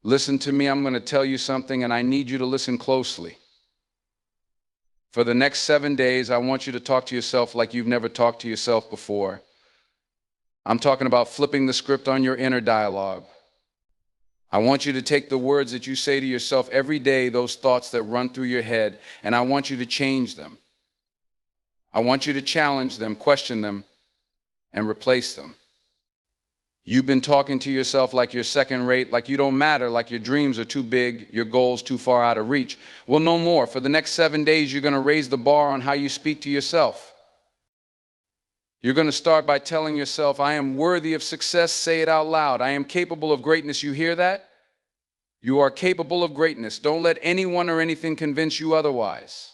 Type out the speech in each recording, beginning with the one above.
Listen to me, I'm going to tell you something, and I need you to listen closely. For the next 7 days, I want you to talk to yourself like you've never talked to yourself before. I'm talking about flipping the script on your inner dialogue. I want you to take the words that you say to yourself every day, those thoughts that run through your head, and I want you to change them. I want you to challenge them, question them, and replace them. You've been talking to yourself like you're second rate, like you don't matter, like your dreams are too big, your goals too far out of reach. Well, no more. For the next 7 days, you're going to raise the bar on how you speak to yourself. You're going to start by telling yourself, I am worthy of success. Say it out loud. I am capable of greatness. You hear that? You are capable of greatness. Don't let anyone or anything convince you otherwise.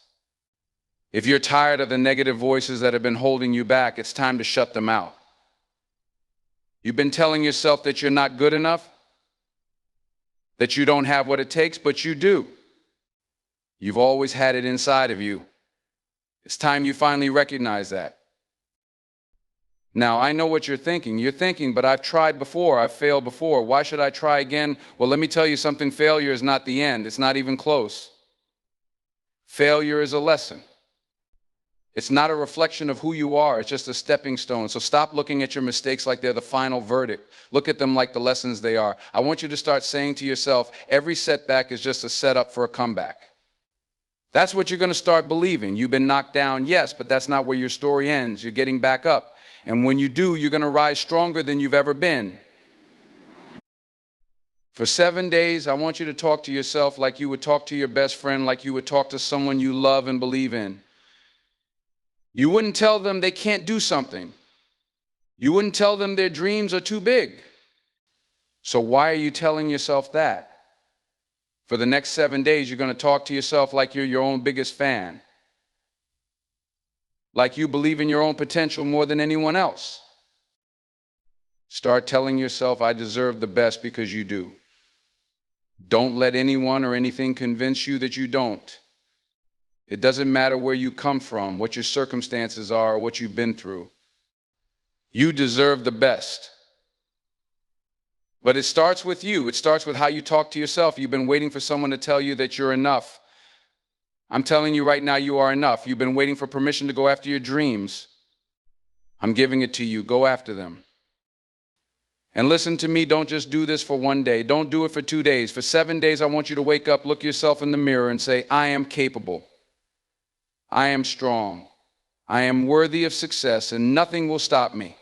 If you're tired of the negative voices that have been holding you back, it's time to shut them out. You've been telling yourself that you're not good enough, that you don't have what it takes, but you do. You've always had it inside of you. It's time you finally recognize that. Now, I know what you're thinking. You're thinking, but I've tried before. I've failed before. Why should I try again? Well, let me tell you something. Failure is not the end. It's not even close. Failure is a lesson. It's not a reflection of who you are. It's just a stepping stone. So stop looking at your mistakes like they're the final verdict. Look at them like the lessons they are. I want you to start saying to yourself, every setback is just a setup for a comeback. That's what you're going to start believing. You've been knocked down, yes, but that's not where your story ends. You're getting back up. And when you do, you're going to rise stronger than you've ever been. For 7 days, I want you to talk to yourself like you would talk to your best friend, like you would talk to someone you love and believe in. You wouldn't tell them they can't do something. You wouldn't tell them their dreams are too big. So why are you telling yourself that? For the next 7 days, you're going to talk to yourself like you're your own biggest fan. Like you believe in your own potential more than anyone else. Start telling yourself, I deserve the best, because you do. Don't let anyone or anything convince you that you don't. It doesn't matter where you come from, what your circumstances are, or what you've been through. You deserve the best. But it starts with you. It starts with how you talk to yourself. You've been waiting for someone to tell you that you're enough. I'm telling you right now, you are enough. You've been waiting for permission to go after your dreams. I'm giving it to you. Go after them. And listen to me, don't just do this for 1 day. Don't do it for 2 days. For 7 days, I want you to wake up, look yourself in the mirror and say, I am capable. I am strong. I am worthy of success, and nothing will stop me.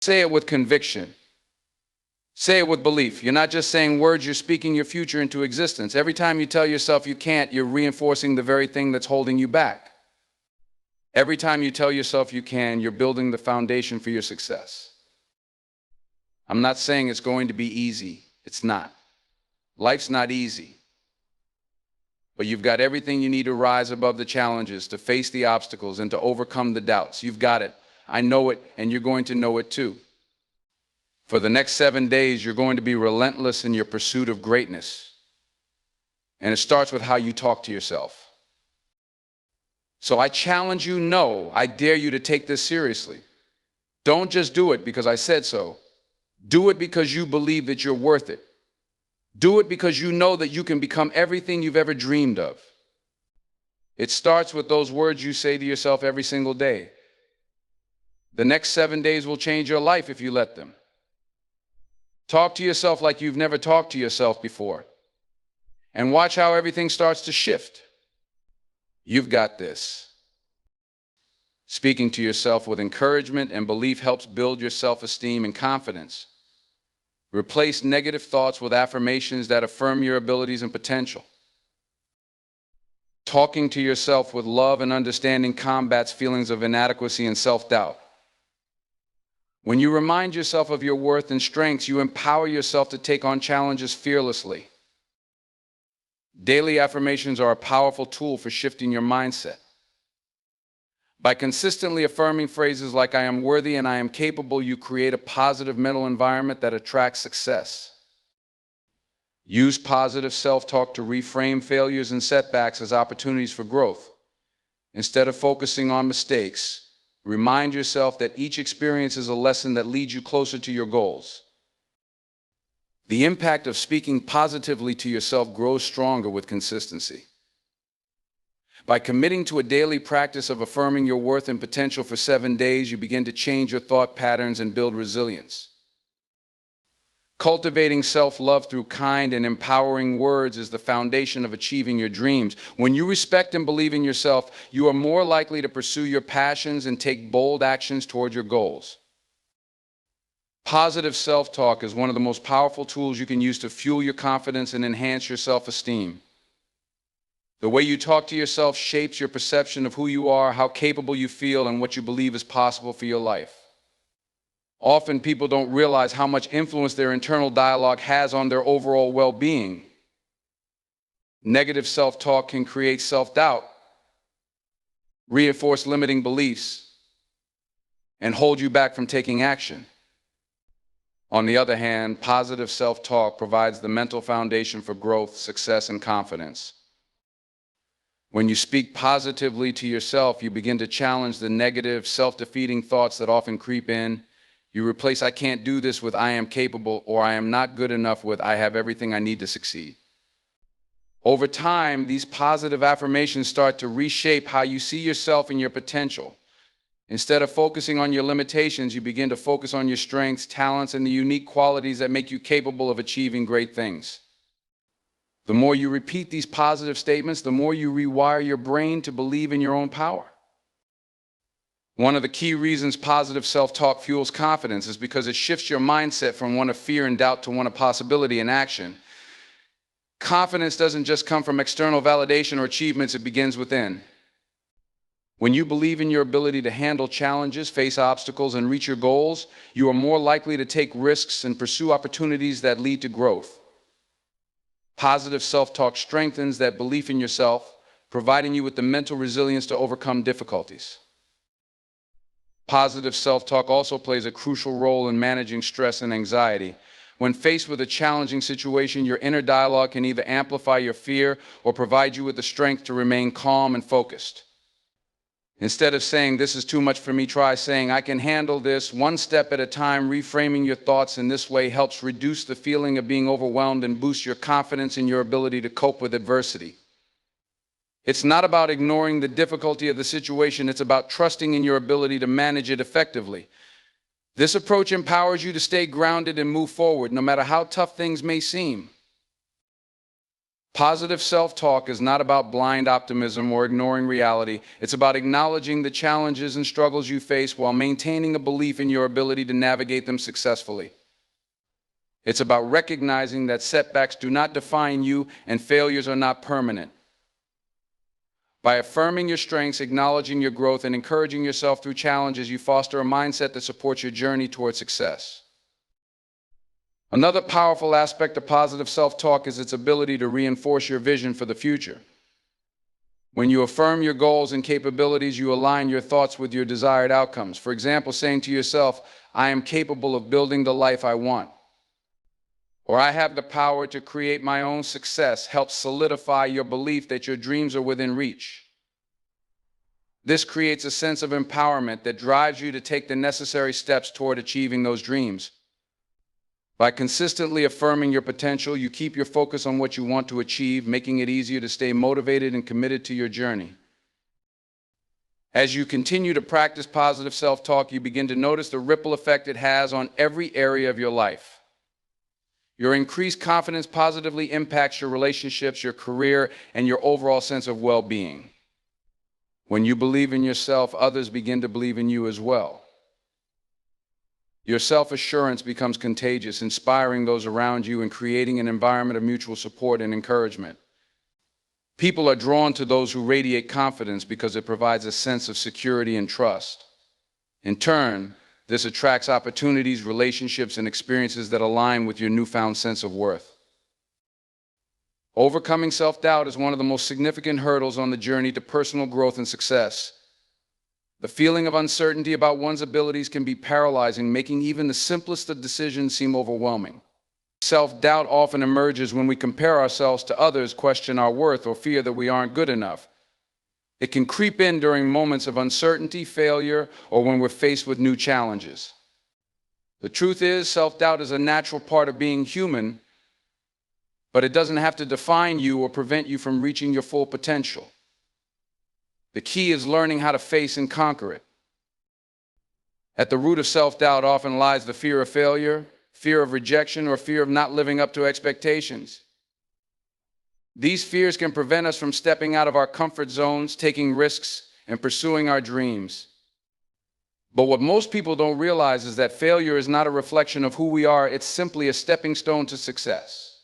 Say it with conviction. Say it with belief. You're not just saying words, you're speaking your future into existence. Every time you tell yourself you can't, you're reinforcing the very thing that's holding you back. Every time you tell yourself you can, you're building the foundation for your success. I'm not saying it's going to be easy. It's not. Life's not easy. But you've got everything you need to rise above the challenges, to face the obstacles, and to overcome the doubts. You've got it. I know it, and you're going to know it too. For the next 7 days, you're going to be relentless in your pursuit of greatness. And it starts with how you talk to yourself. So I challenge you, no, I dare you to take this seriously. Don't just do it because I said so. Do it because you believe that you're worth it. Do it because you know that you can become everything you've ever dreamed of. It starts with those words you say to yourself every single day. The next 7 days will change your life if you let them. Talk to yourself like you've never talked to yourself before. And watch how everything starts to shift. You've got this. Speaking to yourself with encouragement and belief helps build your self-esteem and confidence. Replace negative thoughts with affirmations that affirm your abilities and potential. Talking to yourself with love and understanding combats feelings of inadequacy and self-doubt. When you remind yourself of your worth and strengths, you empower yourself to take on challenges fearlessly. Daily affirmations are a powerful tool for shifting your mindset. By consistently affirming phrases like I am worthy and I am capable, you create a positive mental environment that attracts success. Use positive self-talk to reframe failures and setbacks as opportunities for growth. Instead of focusing on mistakes, remind yourself that each experience is a lesson that leads you closer to your goals. The impact of speaking positively to yourself grows stronger with consistency. By committing to a daily practice of affirming your worth and potential for 7 days, you begin to change your thought patterns and build resilience. Cultivating self-love through kind and empowering words is the foundation of achieving your dreams. When you respect and believe in yourself, you are more likely to pursue your passions and take bold actions toward your goals. Positive self-talk is one of the most powerful tools you can use to fuel your confidence and enhance your self-esteem. The way you talk to yourself shapes your perception of who you are, how capable you feel, and what you believe is possible for your life. Often people don't realize how much influence their internal dialogue has on their overall well-being. Negative self-talk can create self-doubt, reinforce limiting beliefs, and hold you back from taking action. On the other hand, positive self-talk provides the mental foundation for growth, success, and confidence. When you speak positively to yourself, you begin to challenge the negative, self-defeating thoughts that often creep in. You replace "I can't do this" with "I am capable," or "I am not good enough" with "I have everything I need to succeed." Over time, these positive affirmations start to reshape how you see yourself and your potential. Instead of focusing on your limitations, you begin to focus on your strengths, talents, and the unique qualities that make you capable of achieving great things. The more you repeat these positive statements, the more you rewire your brain to believe in your own power. One of the key reasons positive self-talk fuels confidence is because it shifts your mindset from one of fear and doubt to one of possibility and action. Confidence doesn't just come from external validation or achievements, it begins within. When you believe in your ability to handle challenges, face obstacles, and reach your goals, you are more likely to take risks and pursue opportunities that lead to growth. Positive self-talk strengthens that belief in yourself, providing you with the mental resilience to overcome difficulties. Positive self-talk also plays a crucial role in managing stress and anxiety. When faced with a challenging situation, your inner dialogue can either amplify your fear or provide you with the strength to remain calm and focused. Instead of saying "this is too much for me," try saying "I can handle this," one step at a time. Reframing your thoughts in this way helps reduce the feeling of being overwhelmed and boost your confidence in your ability to cope with adversity. It's not about ignoring the difficulty of the situation, it's about trusting in your ability to manage it effectively. This approach empowers you to stay grounded and move forward, no matter how tough things may seem. Positive self-talk is not about blind optimism or ignoring reality. It's about acknowledging the challenges and struggles you face while maintaining a belief in your ability to navigate them successfully. It's about recognizing that setbacks do not define you and failures are not permanent. By affirming your strengths, acknowledging your growth, and encouraging yourself through challenges, you foster a mindset that supports your journey toward success. Another powerful aspect of positive self-talk is its ability to reinforce your vision for the future. When you affirm your goals and capabilities, you align your thoughts with your desired outcomes. For example, saying to yourself, "I am capable of building the life I want," or "I have the power to create my own success," helps solidify your belief that your dreams are within reach. This creates a sense of empowerment that drives you to take the necessary steps toward achieving those dreams. By consistently affirming your potential, you keep your focus on what you want to achieve, making it easier to stay motivated and committed to your journey. As you continue to practice positive self-talk, you begin to notice the ripple effect it has on every area of your life. Your increased confidence positively impacts your relationships, your career, and your overall sense of well-being. When you believe in yourself, others begin to believe in you as well. Your self-assurance becomes contagious, inspiring those around you and creating an environment of mutual support and encouragement. People are drawn to those who radiate confidence because it provides a sense of security and trust. In turn, this attracts opportunities, relationships, and experiences that align with your newfound sense of worth. Overcoming self-doubt is one of the most significant hurdles on the journey to personal growth and success. The feeling of uncertainty about one's abilities can be paralyzing, making even the simplest of decisions seem overwhelming. Self-doubt often emerges when we compare ourselves to others, question our worth, or fear that we aren't good enough. It can creep in during moments of uncertainty, failure, or when we're faced with new challenges. The truth is, self-doubt is a natural part of being human, but it doesn't have to define you or prevent you from reaching your full potential. The key is learning how to face and conquer it. At the root of self-doubt often lies the fear of failure, fear of rejection, or fear of not living up to expectations. These fears can prevent us from stepping out of our comfort zones, taking risks, and pursuing our dreams. But what most people don't realize is that failure is not a reflection of who we are, it's simply a stepping stone to success.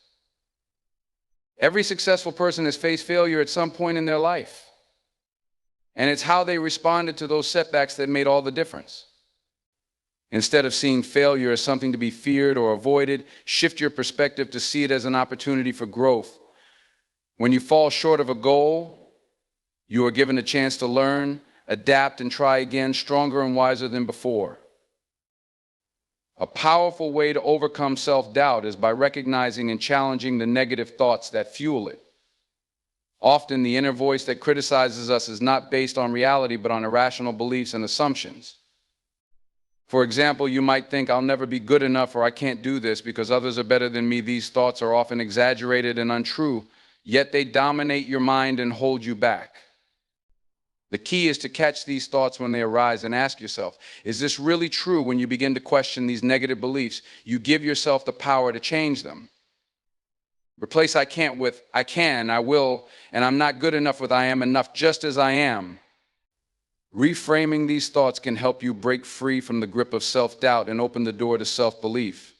Every successful person has faced failure at some point in their life. And it's how they responded to those setbacks that made all the difference. Instead of seeing failure as something to be feared or avoided, shift your perspective to see it as an opportunity for growth. When you fall short of a goal, you are given a chance to learn, adapt, and try again, stronger and wiser than before. A powerful way to overcome self-doubt is by recognizing and challenging the negative thoughts that fuel it. Often, the inner voice that criticizes us is not based on reality, but on irrational beliefs and assumptions. For example, you might think, "I'll never be good enough," or "I can't do this because others are better than me." These thoughts are often exaggerated and untrue, yet they dominate your mind and hold you back. The key is to catch these thoughts when they arise and ask yourself, is this really true? When you begin to question these negative beliefs, you give yourself the power to change them. Replace "I can't" with "I can," "I will," and "I'm not good enough" with "I am enough just as I am." Reframing these thoughts can help you break free from the grip of self-doubt and open the door to self-belief.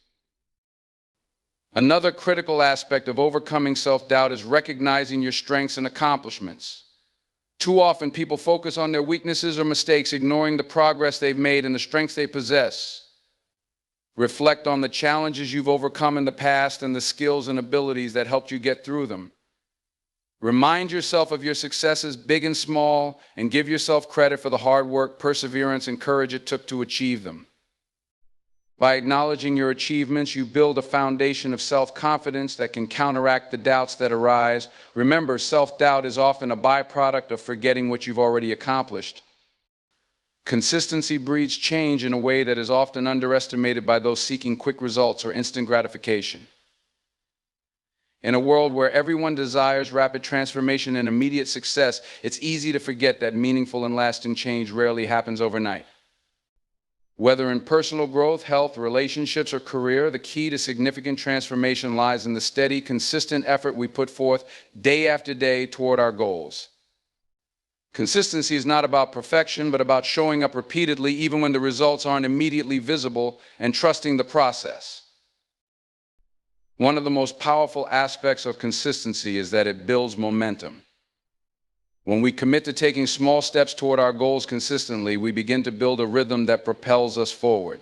Another critical aspect of overcoming self-doubt is recognizing your strengths and accomplishments. Too often, people focus on their weaknesses or mistakes, ignoring the progress they've made and the strengths they possess. Reflect on the challenges you've overcome in the past and the skills and abilities that helped you get through them. Remind yourself of your successes, big and small, and give yourself credit for the hard work, perseverance, and courage it took to achieve them. By acknowledging your achievements, you build a foundation of self-confidence that can counteract the doubts that arise. Remember, self-doubt is often a byproduct of forgetting what you've already accomplished. Consistency breeds change in a way that is often underestimated by those seeking quick results or instant gratification. In a world where everyone desires rapid transformation and immediate success, it's easy to forget that meaningful and lasting change rarely happens overnight. Whether in personal growth, health, relationships, or career, the key to significant transformation lies in the steady, consistent effort we put forth day after day toward our goals. Consistency is not about perfection, but about showing up repeatedly even when the results aren't immediately visible, and trusting the process. One of the most powerful aspects of consistency is that it builds momentum. When we commit to taking small steps toward our goals consistently, we begin to build a rhythm that propels us forward.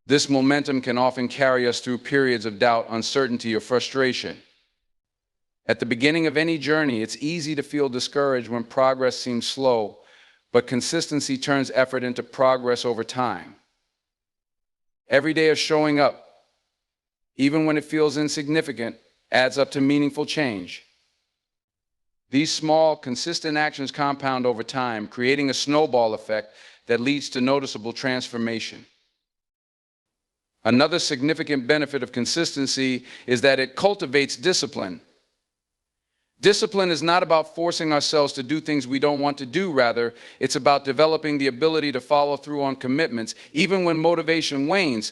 This momentum can often carry us through periods of doubt, uncertainty, or frustration. At the beginning of any journey, it's easy to feel discouraged when progress seems slow, but consistency turns effort into progress over time. Every day of showing up, even when it feels insignificant, adds up to meaningful change. These small, consistent actions compound over time, creating a snowball effect that leads to noticeable transformation. Another significant benefit of consistency is that it cultivates discipline. Discipline is not about forcing ourselves to do things we don't want to do. Rather, it's about developing the ability to follow through on commitments, even when motivation wanes.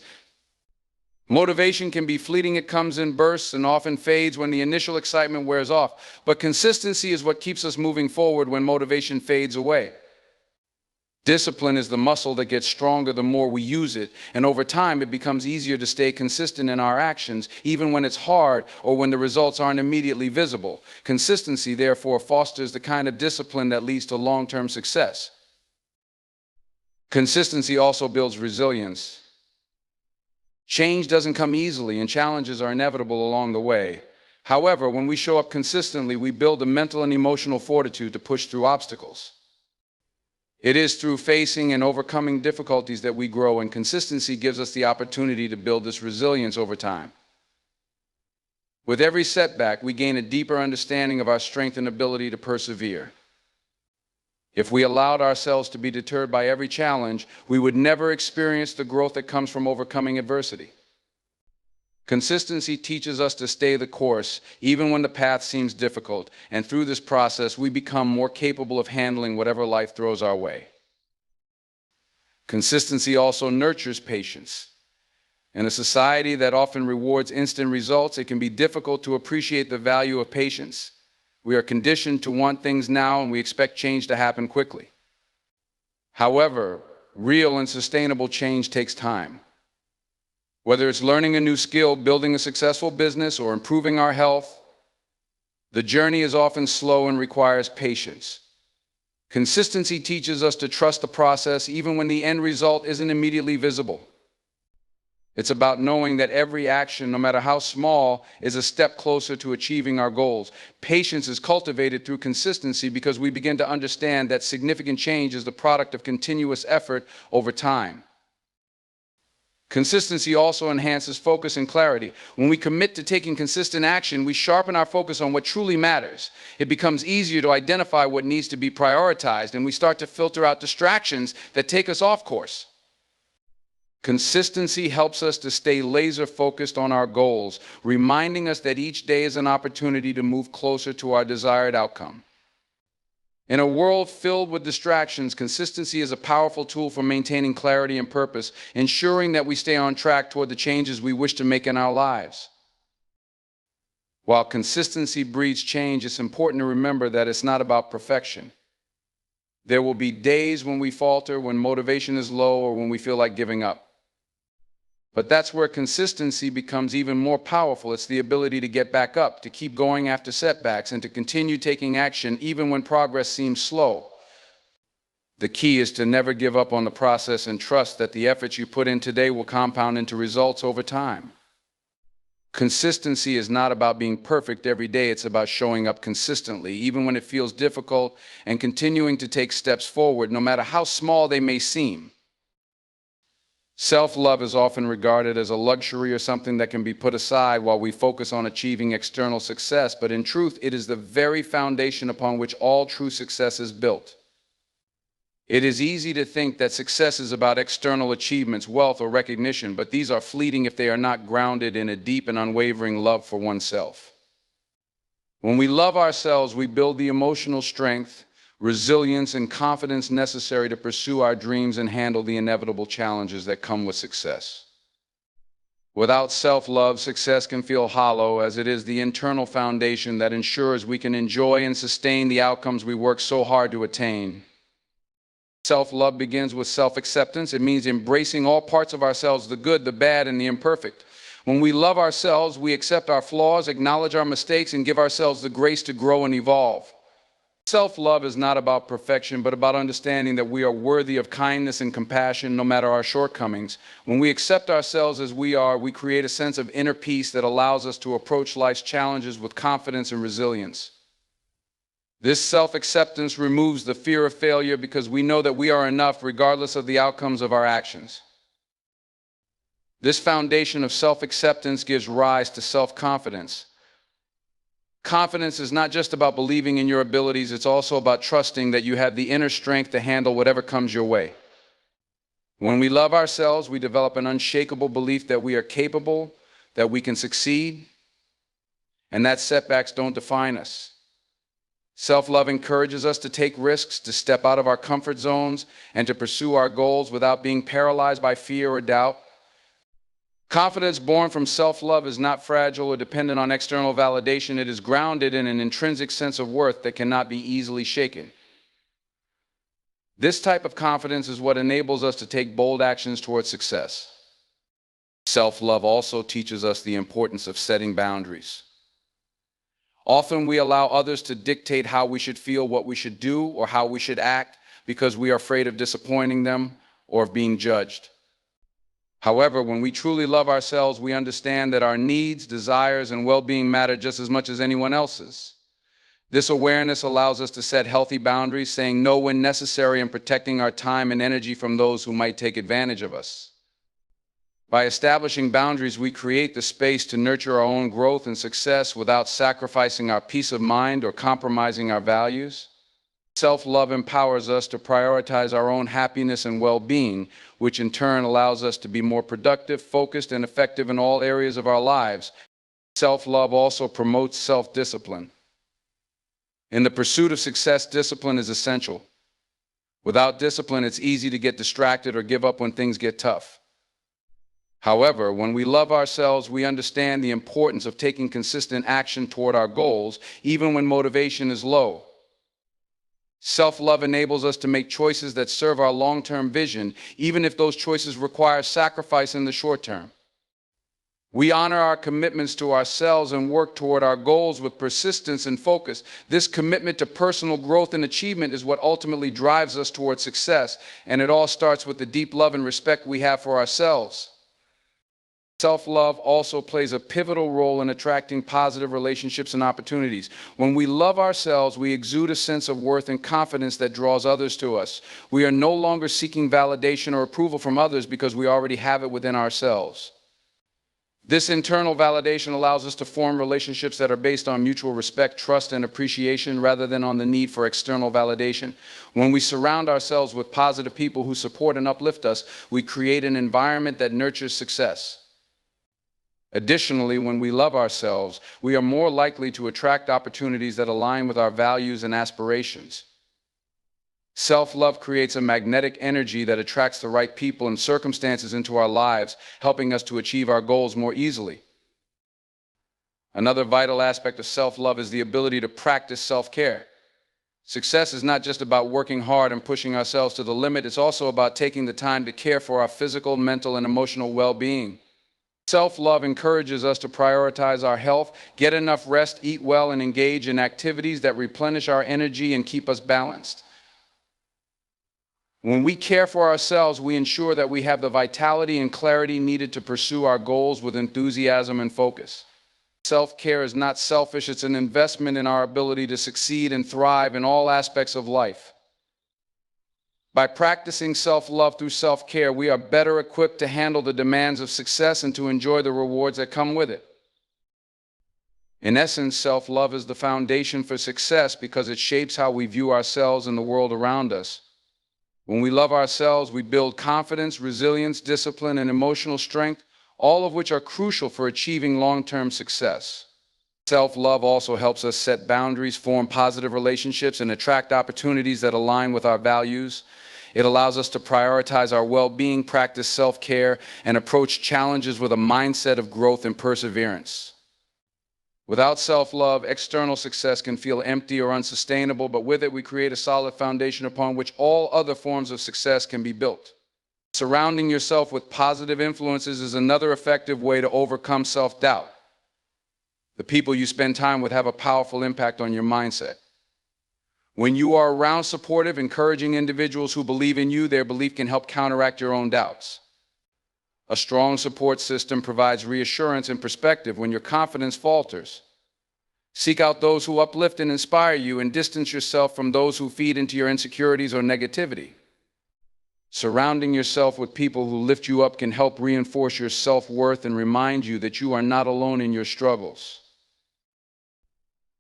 Motivation can be fleeting. It comes in bursts and often fades when the initial excitement wears off. But consistency is what keeps us moving forward when motivation fades away. Discipline is the muscle that gets stronger the more we use it, and over time it becomes easier to stay consistent in our actions, even when it's hard or when the results aren't immediately visible. Consistency, therefore, fosters the kind of discipline that leads to long-term success. Consistency also builds resilience. Change doesn't come easily, and challenges are inevitable along the way. However, when we show up consistently, we build a mental and emotional fortitude to push through obstacles. It is through facing and overcoming difficulties that we grow, and consistency gives us the opportunity to build this resilience over time. With every setback, we gain a deeper understanding of our strength and ability to persevere. If we allowed ourselves to be deterred by every challenge, we would never experience the growth that comes from overcoming adversity. Consistency teaches us to stay the course, even when the path seems difficult, and through this process, we become more capable of handling whatever life throws our way. Consistency also nurtures patience. In a society that often rewards instant results, it can be difficult to appreciate the value of patience. We are conditioned to want things now, and we expect change to happen quickly. However, real and sustainable change takes time. Whether it's learning a new skill, building a successful business, or improving our health, the journey is often slow and requires patience. Consistency teaches us to trust the process even when the end result isn't immediately visible. It's about knowing that every action, no matter how small, is a step closer to achieving our goals. Patience is cultivated through consistency because we begin to understand that significant change is the product of continuous effort over time. Consistency also enhances focus and clarity. When we commit to taking consistent action, we sharpen our focus on what truly matters. It becomes easier to identify what needs to be prioritized, and we start to filter out distractions that take us off course. Consistency helps us to stay laser-focused on our goals, reminding us that each day is an opportunity to move closer to our desired outcome. In a world filled with distractions, consistency is a powerful tool for maintaining clarity and purpose, ensuring that we stay on track toward the changes we wish to make in our lives. While consistency breeds change, it's important to remember that it's not about perfection. There will be days when we falter, when motivation is low, or when we feel like giving up. But that's where consistency becomes even more powerful. It's the ability to get back up, to keep going after setbacks, and to continue taking action even when progress seems slow. The key is to never give up on the process and trust that the efforts you put in today will compound into results over time. Consistency is not about being perfect every day. It's about showing up consistently, even when it feels difficult, and continuing to take steps forward, no matter how small they may seem. Self-love is often regarded as a luxury or something that can be put aside while we focus on achieving external success, but in truth, it is the very foundation upon which all true success is built. It is easy to think that success is about external achievements, wealth, or recognition, but these are fleeting if they are not grounded in a deep and unwavering love for oneself. When we love ourselves, we build the emotional strength, resilience, and confidence necessary to pursue our dreams and handle the inevitable challenges that come with success. Without self-love, success can feel hollow, as it is the internal foundation that ensures we can enjoy and sustain the outcomes we work so hard to attain. Self-love begins with self-acceptance. It means embracing all parts of ourselves, the good, the bad, and the imperfect. When we love ourselves, we accept our flaws, acknowledge our mistakes, and give ourselves the grace to grow and evolve. Self-love is not about perfection, but about understanding that we are worthy of kindness and compassion no matter our shortcomings. When we accept ourselves as we are, we create a sense of inner peace that allows us to approach life's challenges with confidence and resilience. This self-acceptance removes the fear of failure because we know that we are enough regardless of the outcomes of our actions. This foundation of self-acceptance gives rise to self-confidence. Confidence is not just about believing in your abilities, it's also about trusting that you have the inner strength to handle whatever comes your way. When we love ourselves, we develop an unshakable belief that we are capable, that we can succeed, and that setbacks don't define us. Self-love encourages us to take risks, to step out of our comfort zones, and to pursue our goals without being paralyzed by fear or doubt. Confidence born from self-love is not fragile or dependent on external validation. It is grounded in an intrinsic sense of worth that cannot be easily shaken. This type of confidence is what enables us to take bold actions towards success. Self-love also teaches us the importance of setting boundaries. Often we allow others to dictate how we should feel, what we should do, or how we should act because we are afraid of disappointing them or of being judged. However, when we truly love ourselves, we understand that our needs, desires, and well-being matter just as much as anyone else's. This awareness allows us to set healthy boundaries, saying no when necessary and protecting our time and energy from those who might take advantage of us. By establishing boundaries, we create the space to nurture our own growth and success without sacrificing our peace of mind or compromising our values. Self-love empowers us to prioritize our own happiness and well-being, which in turn allows us to be more productive, focused, and effective in all areas of our lives. Self-love also promotes self-discipline. In the pursuit of success, discipline is essential. Without discipline, it's easy to get distracted or give up when things get tough. However, when we love ourselves, we understand the importance of taking consistent action toward our goals, even when motivation is low. Self-love enables us to make choices that serve our long-term vision, even if those choices require sacrifice in the short term. We honor our commitments to ourselves and work toward our goals with persistence and focus. This commitment to personal growth and achievement is what ultimately drives us toward success, and it all starts with the deep love and respect we have for ourselves. Self-love also plays a pivotal role in attracting positive relationships and opportunities. When we love ourselves, we exude a sense of worth and confidence that draws others to us. We are no longer seeking validation or approval from others because we already have it within ourselves. This internal validation allows us to form relationships that are based on mutual respect, trust, and appreciation rather than on the need for external validation. When we surround ourselves with positive people who support and uplift us, we create an environment that nurtures success. Additionally, when we love ourselves, we are more likely to attract opportunities that align with our values and aspirations. Self-love creates a magnetic energy that attracts the right people and circumstances into our lives, helping us to achieve our goals more easily. Another vital aspect of self-love is the ability to practice self-care. Success is not just about working hard and pushing ourselves to the limit, it's also about taking the time to care for our physical, mental, and emotional well-being. Self-love encourages us to prioritize our health, get enough rest, eat well, and engage in activities that replenish our energy and keep us balanced. When we care for ourselves, we ensure that we have the vitality and clarity needed to pursue our goals with enthusiasm and focus. Self-care is not selfish, it's an investment in our ability to succeed and thrive in all aspects of life. By practicing self-love through self-care, we are better equipped to handle the demands of success and to enjoy the rewards that come with it. In essence, self-love is the foundation for success because it shapes how we view ourselves and the world around us. When we love ourselves, we build confidence, resilience, discipline, and emotional strength, all of which are crucial for achieving long-term success. Self-love also helps us set boundaries, form positive relationships, and attract opportunities that align with our values. It allows us to prioritize our well-being, practice self-care, and approach challenges with a mindset of growth and perseverance. Without self-love, external success can feel empty or unsustainable, but with it, we create a solid foundation upon which all other forms of success can be built. Surrounding yourself with positive influences is another effective way to overcome self-doubt. The people you spend time with have a powerful impact on your mindset. When you are around supportive, encouraging individuals who believe in you, their belief can help counteract your own doubts. A strong support system provides reassurance and perspective when your confidence falters. Seek out those who uplift and inspire you and distance yourself from those who feed into your insecurities or negativity. Surrounding yourself with people who lift you up can help reinforce your self-worth and remind you that you are not alone in your struggles.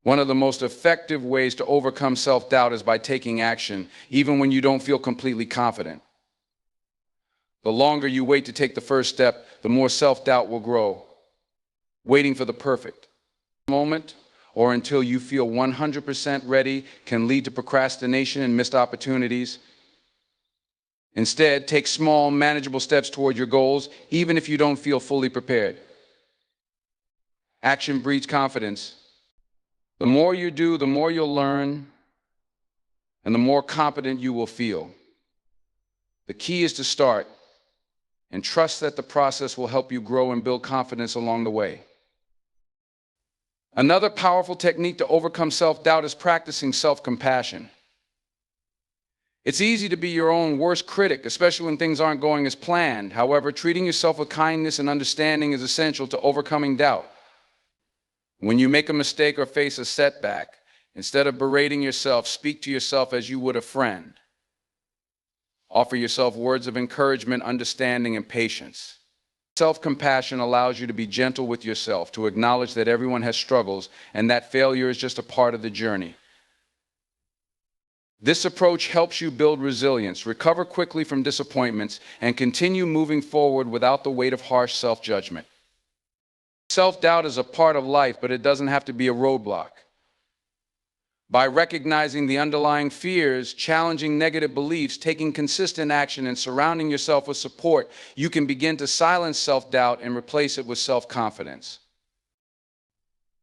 One of the most effective ways to overcome self-doubt is by taking action, even when you don't feel completely confident. The longer you wait to take the first step, the more self-doubt will grow. Waiting for the perfect moment or until you feel 100% ready can lead to procrastination and missed opportunities. Instead, take small, manageable steps toward your goals, even if you don't feel fully prepared. Action breeds confidence. The more you do, the more you'll learn, and the more competent you will feel. The key is to start and trust that the process will help you grow and build confidence along the way. Another powerful technique to overcome self-doubt is practicing self-compassion. It's easy to be your own worst critic, especially when things aren't going as planned. However, treating yourself with kindness and understanding is essential to overcoming doubt. When you make a mistake or face a setback, instead of berating yourself, speak to yourself as you would a friend. Offer yourself words of encouragement, understanding, and patience. Self-compassion allows you to be gentle with yourself, to acknowledge that everyone has struggles and that failure is just a part of the journey. This approach helps you build resilience, recover quickly from disappointments, and continue moving forward without the weight of harsh self-judgment. Self-doubt is a part of life, but it doesn't have to be a roadblock. By recognizing the underlying fears, challenging negative beliefs, taking consistent action, and surrounding yourself with support, you can begin to silence self-doubt and replace it with self-confidence.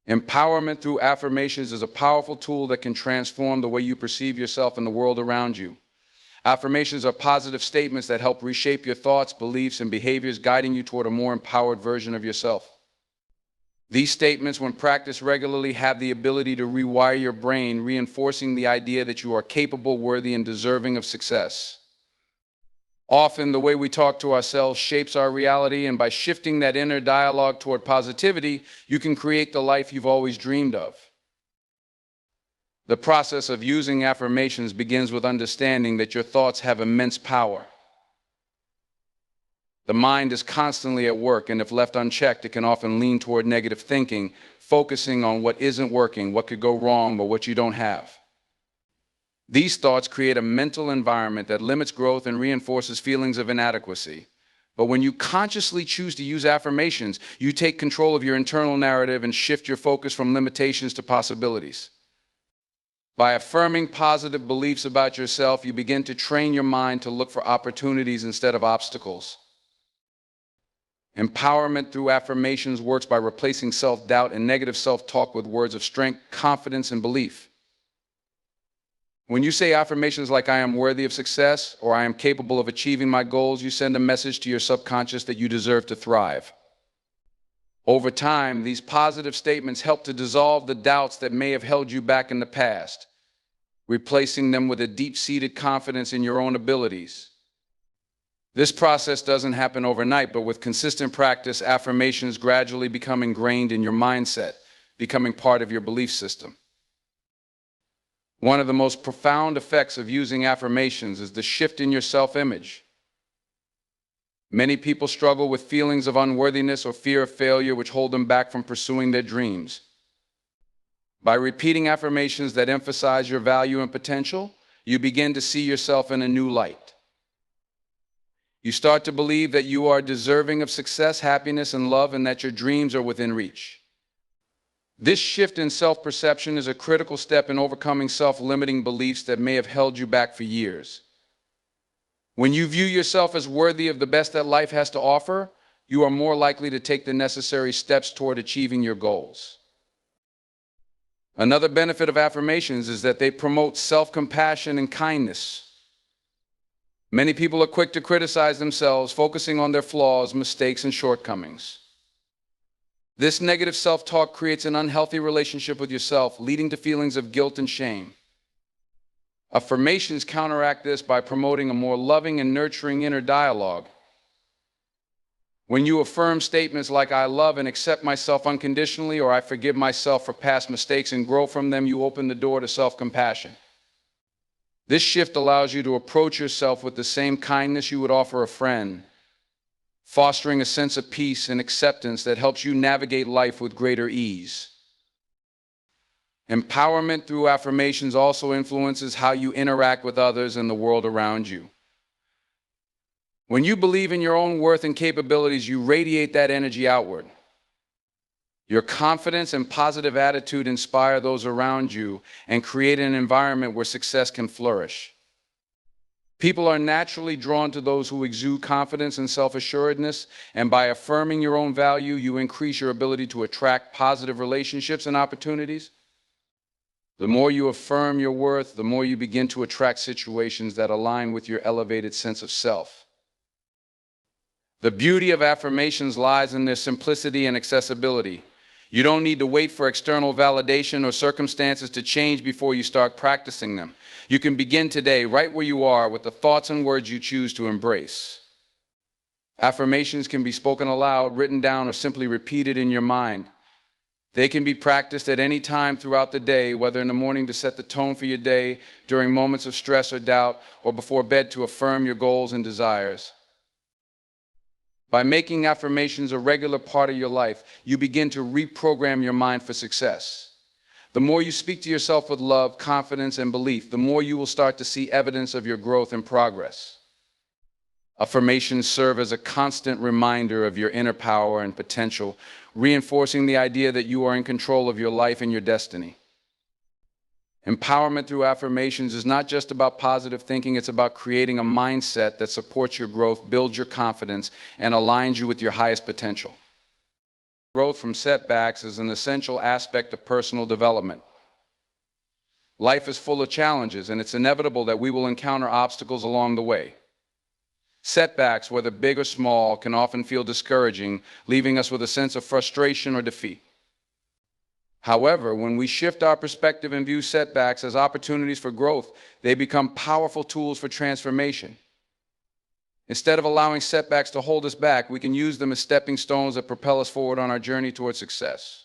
Empowerment through affirmations is a powerful tool that can transform the way you perceive yourself and the world around you. Affirmations are positive statements that help reshape your thoughts, beliefs, and behaviors, guiding you toward a more empowered version of yourself. These statements, when practiced regularly, have the ability to rewire your brain, reinforcing the idea that you are capable, worthy, and deserving of success. Often, the way we talk to ourselves shapes our reality, and by shifting that inner dialogue toward positivity, you can create the life you've always dreamed of. The process of using affirmations begins with understanding that your thoughts have immense power. The mind is constantly at work, and if left unchecked, it can often lean toward negative thinking, focusing on what isn't working, what could go wrong, or what you don't have. These thoughts create a mental environment that limits growth and reinforces feelings of inadequacy. But when you consciously choose to use affirmations, you take control of your internal narrative and shift your focus from limitations to possibilities. By affirming positive beliefs about yourself, you begin to train your mind to look for opportunities instead of obstacles. Empowerment through affirmations works by replacing self-doubt and negative self-talk with words of strength, confidence, and belief. When you say affirmations like "I am worthy of success" or "I am capable of achieving my goals," you send a message to your subconscious that you deserve to thrive. Over time, these positive statements help to dissolve the doubts that may have held you back in the past, replacing them with a deep-seated confidence in your own abilities. This process doesn't happen overnight, but with consistent practice, affirmations gradually become ingrained in your mindset, becoming part of your belief system. One of the most profound effects of using affirmations is the shift in your self-image. Many people struggle with feelings of unworthiness or fear of failure, which hold them back from pursuing their dreams. By repeating affirmations that emphasize your value and potential, you begin to see yourself in a new light. You start to believe that you are deserving of success, happiness, and love, and that your dreams are within reach. This shift in self-perception is a critical step in overcoming self-limiting beliefs that may have held you back for years. When you view yourself as worthy of the best that life has to offer, you are more likely to take the necessary steps toward achieving your goals. Another benefit of affirmations is that they promote self-compassion and kindness. Many people are quick to criticize themselves, focusing on their flaws, mistakes, and shortcomings. This negative self-talk creates an unhealthy relationship with yourself, leading to feelings of guilt and shame. Affirmations counteract this by promoting a more loving and nurturing inner dialogue. When you affirm statements like "I love and accept myself unconditionally," or "I forgive myself for past mistakes and grow from them," you open the door to self-compassion. This shift allows you to approach yourself with the same kindness you would offer a friend, fostering a sense of peace and acceptance that helps you navigate life with greater ease. Empowerment through affirmations also influences how you interact with others and the world around you. When you believe in your own worth and capabilities, you radiate that energy outward. Your confidence and positive attitude inspire those around you and create an environment where success can flourish. People are naturally drawn to those who exude confidence and self-assuredness, and by affirming your own value, you increase your ability to attract positive relationships and opportunities. The more you affirm your worth, the more you begin to attract situations that align with your elevated sense of self. The beauty of affirmations lies in their simplicity and accessibility. You don't need to wait for external validation or circumstances to change before you start practicing them. You can begin today, right where you are, with the thoughts and words you choose to embrace. Affirmations can be spoken aloud, written down, or simply repeated in your mind. They can be practiced at any time throughout the day, whether in the morning to set the tone for your day, during moments of stress or doubt, or before bed to affirm your goals and desires. By making affirmations a regular part of your life, you begin to reprogram your mind for success. The more you speak to yourself with love, confidence, and belief, the more you will start to see evidence of your growth and progress. Affirmations serve as a constant reminder of your inner power and potential, reinforcing the idea that you are in control of your life and your destiny. Empowerment through affirmations is not just about positive thinking, it's about creating a mindset that supports your growth, builds your confidence, and aligns you with your highest potential. Growth from setbacks is an essential aspect of personal development. Life is full of challenges, and it's inevitable that we will encounter obstacles along the way. Setbacks, whether big or small, can often feel discouraging, leaving us with a sense of frustration or defeat. However, when we shift our perspective and view setbacks as opportunities for growth, they become powerful tools for transformation. Instead of allowing setbacks to hold us back, we can use them as stepping stones that propel us forward on our journey toward success.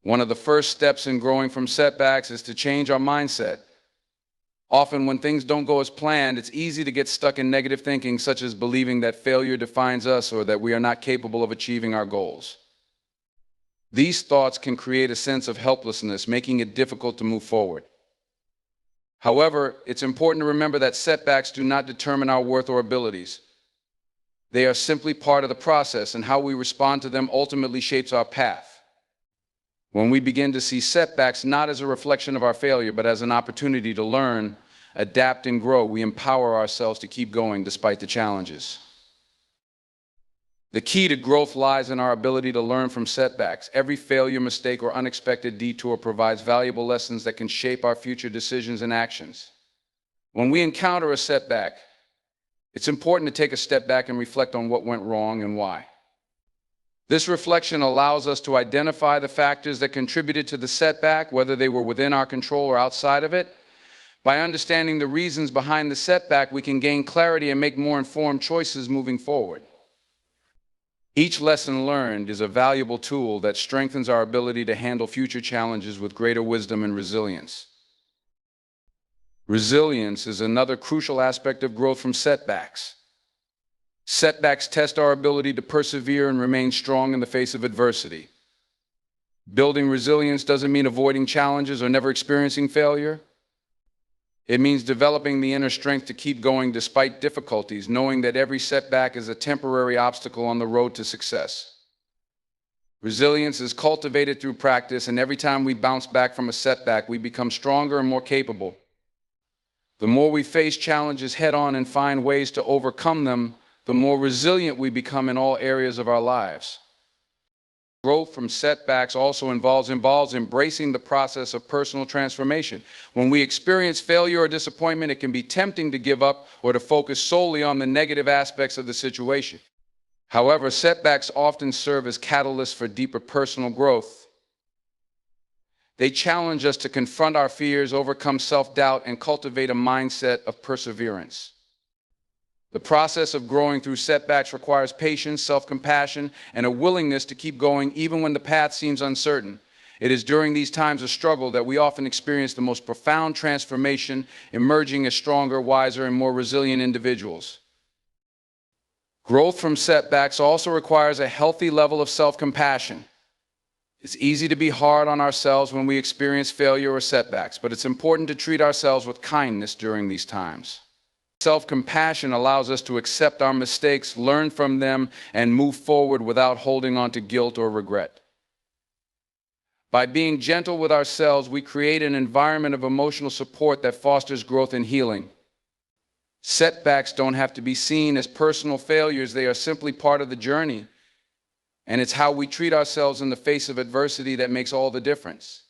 One of the first steps in growing from setbacks is to change our mindset. Often, when things don't go as planned, it's easy to get stuck in negative thinking, such as believing that failure defines us or that we are not capable of achieving our goals. These thoughts can create a sense of helplessness, making it difficult to move forward. However, it's important to remember that setbacks do not determine our worth or abilities. They are simply part of the process, and how we respond to them ultimately shapes our path. When we begin to see setbacks not as a reflection of our failure, but as an opportunity to learn, adapt, and grow, we empower ourselves to keep going despite the challenges. The key to growth lies in our ability to learn from setbacks. Every failure, mistake, or unexpected detour provides valuable lessons that can shape our future decisions and actions. When we encounter a setback, it's important to take a step back and reflect on what went wrong and why. This reflection allows us to identify the factors that contributed to the setback, whether they were within our control or outside of it. By understanding the reasons behind the setback, we can gain clarity and make more informed choices moving forward. Each lesson learned is a valuable tool that strengthens our ability to handle future challenges with greater wisdom and resilience. Resilience is another crucial aspect of growth from setbacks. Setbacks test our ability to persevere and remain strong in the face of adversity. Building resilience doesn't mean avoiding challenges or never experiencing failure. It means developing the inner strength to keep going despite difficulties, knowing that every setback is a temporary obstacle on the road to success. Resilience is cultivated through practice, and every time we bounce back from a setback, we become stronger and more capable. The more we face challenges head-on and find ways to overcome them, the more resilient we become in all areas of our lives. Growth from setbacks also involves embracing the process of personal transformation. When we experience failure or disappointment, it can be tempting to give up or to focus solely on the negative aspects of the situation. However, setbacks often serve as catalysts for deeper personal growth. They challenge us to confront our fears, overcome self-doubt, and cultivate a mindset of perseverance. The process of growing through setbacks requires patience, self-compassion, and a willingness to keep going even when the path seems uncertain. It is during these times of struggle that we often experience the most profound transformation, emerging as stronger, wiser, and more resilient individuals. Growth from setbacks also requires a healthy level of self-compassion. It's easy to be hard on ourselves when we experience failure or setbacks, but it's important to treat ourselves with kindness during these times. Self-compassion allows us to accept our mistakes, learn from them, and move forward without holding on to guilt or regret. By being gentle with ourselves, we create an environment of emotional support that fosters growth and healing. Setbacks don't have to be seen as personal failures, they are simply part of the journey. And it's how we treat ourselves in the face of adversity that makes all the difference.